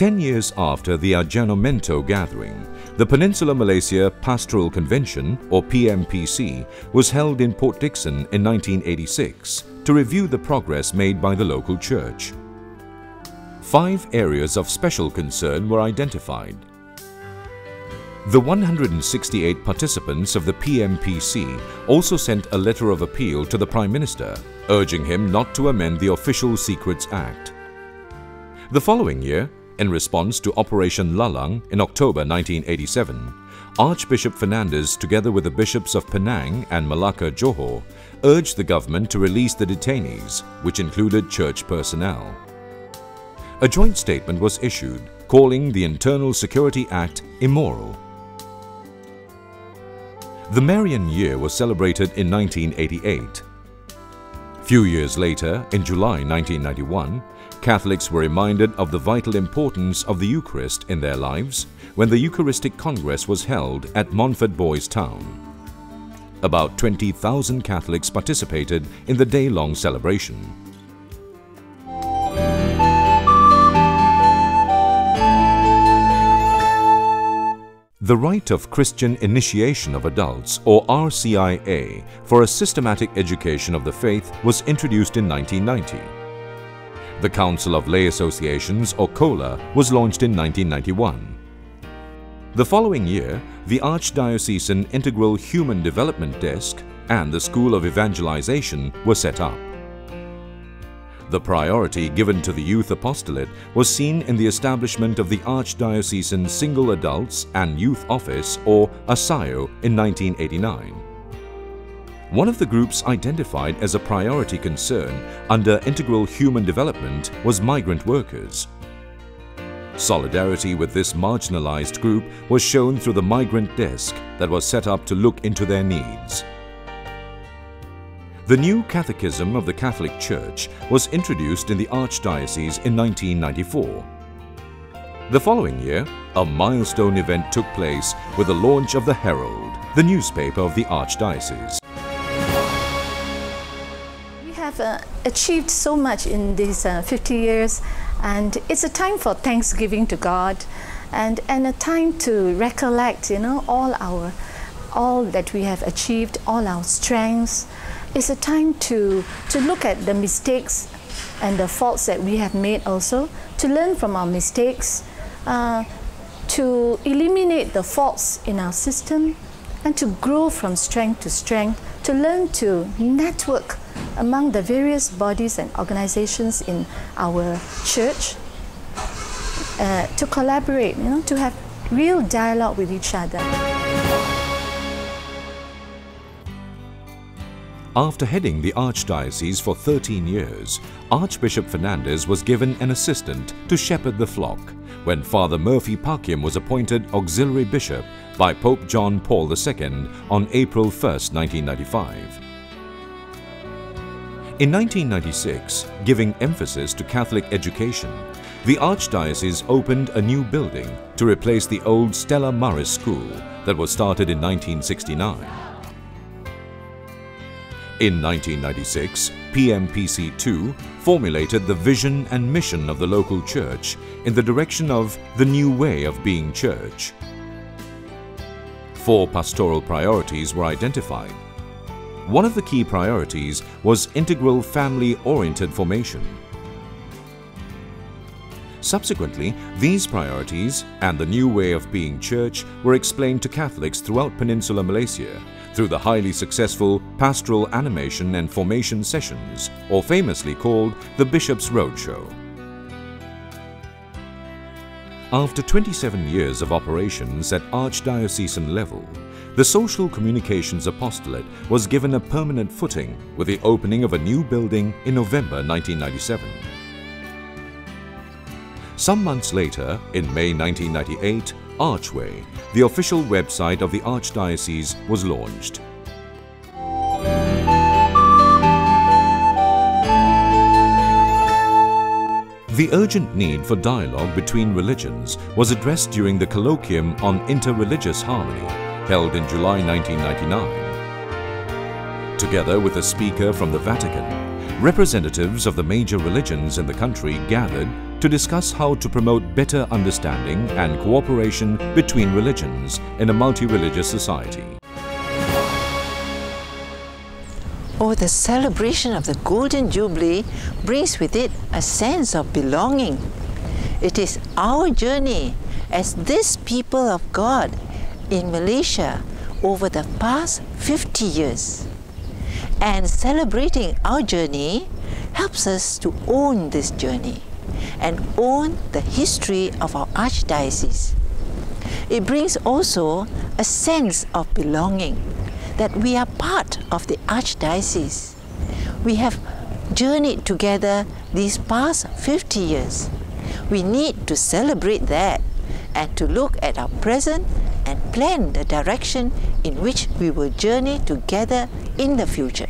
10 years after the Ajanomoto gathering, the Peninsular Malaysia Pastoral Convention, or PMPC, was held in Port Dickson in 1986 to review the progress made by the local church. 5 areas of special concern were identified. The 168 participants of the PMPC also sent a letter of appeal to the Prime Minister, urging him not to amend the Official Secrets Act. The following year, in response to Operation Lalang in October 1987, Archbishop Fernandez, together with the bishops of Penang and Malacca Johor, urged the government to release the detainees, which included church personnel. A joint statement was issued, calling the Internal Security Act immoral. The Marian Year was celebrated in 1988. Few years later, in July 1991, Catholics were reminded of the vital importance of the Eucharist in their lives when the Eucharistic Congress was held at Montfort Boys Town. About 20,000 Catholics participated in the day-long celebration. The Right of Christian Initiation of Adults, or RCIA, for a systematic education of the faith was introduced in 1990. The Council of Lay Associations, or COLA, was launched in 1991. The following year, the Archdiocesan Integral Human Development Desk and the School of Evangelization were set up. The priority given to the youth apostolate was seen in the establishment of the Archdiocesan Single Adults and Youth Office, or ASIO, in 1989. One of the groups identified as a priority concern under integral human development was migrant workers. Solidarity with this marginalized group was shown through the Migrant Desk that was set up to look into their needs. The new Catechism of the Catholic Church was introduced in the Archdiocese in 1994. The following year, a milestone event took place with the launch of the Herald, the newspaper of the Archdiocese. We have achieved so much in these 50 years, and it's a time for thanksgiving to God and a time to recollect, all that we have achieved, all our strengths. It's a time to look at the mistakes and the faults that we have made also, to learn from our mistakes, to eliminate the faults in our system, and to grow from strength to strength, to learn to network among the various bodies and organizations in our church, to collaborate, to have real dialogue with each other. After heading the Archdiocese for 13 years, Archbishop Fernandez was given an assistant to shepherd the flock when Father Murphy Pakiem was appointed Auxiliary Bishop by Pope John Paul II on April 1, 1995. In 1996, giving emphasis to Catholic education, the Archdiocese opened a new building to replace the old Stella Maris School that was started in 1969. In 1996, PMPC-2 formulated the vision and mission of the local church in the direction of the new way of being church. 4 pastoral priorities were identified. One of the key priorities was integral family-oriented formation. Subsequently, these priorities and the new way of being church were explained to Catholics throughout Peninsular Malaysia through the highly successful Pastoral Animation and Formation Sessions, or famously called the Bishop's Roadshow. After 27 years of operations at Archdiocesan level, the Social Communications Apostolate was given a permanent footing with the opening of a new building in November 1997. Some months later, in May 1998, Archway, the official website of the Archdiocese, was launched. The urgent need for dialogue between religions was addressed during the Colloquium on Interreligious Harmony, held in July 1999. Together with a speaker from the Vatican, representatives of the major religions in the country gathered to discuss how to promote better understanding and cooperation between religions in a multi-religious society. Oh, the celebration of the Golden Jubilee brings with it a sense of belonging. It is our journey as this people of God in Malaysia over the past 50 years. And celebrating our journey helps us to own this journey and own the history of our Archdiocese. It brings also a sense of belonging, that we are part of the Archdiocese. We have journeyed together these past 50 years. We need to celebrate that and to look at our present and plan the direction in which we will journey together in the future.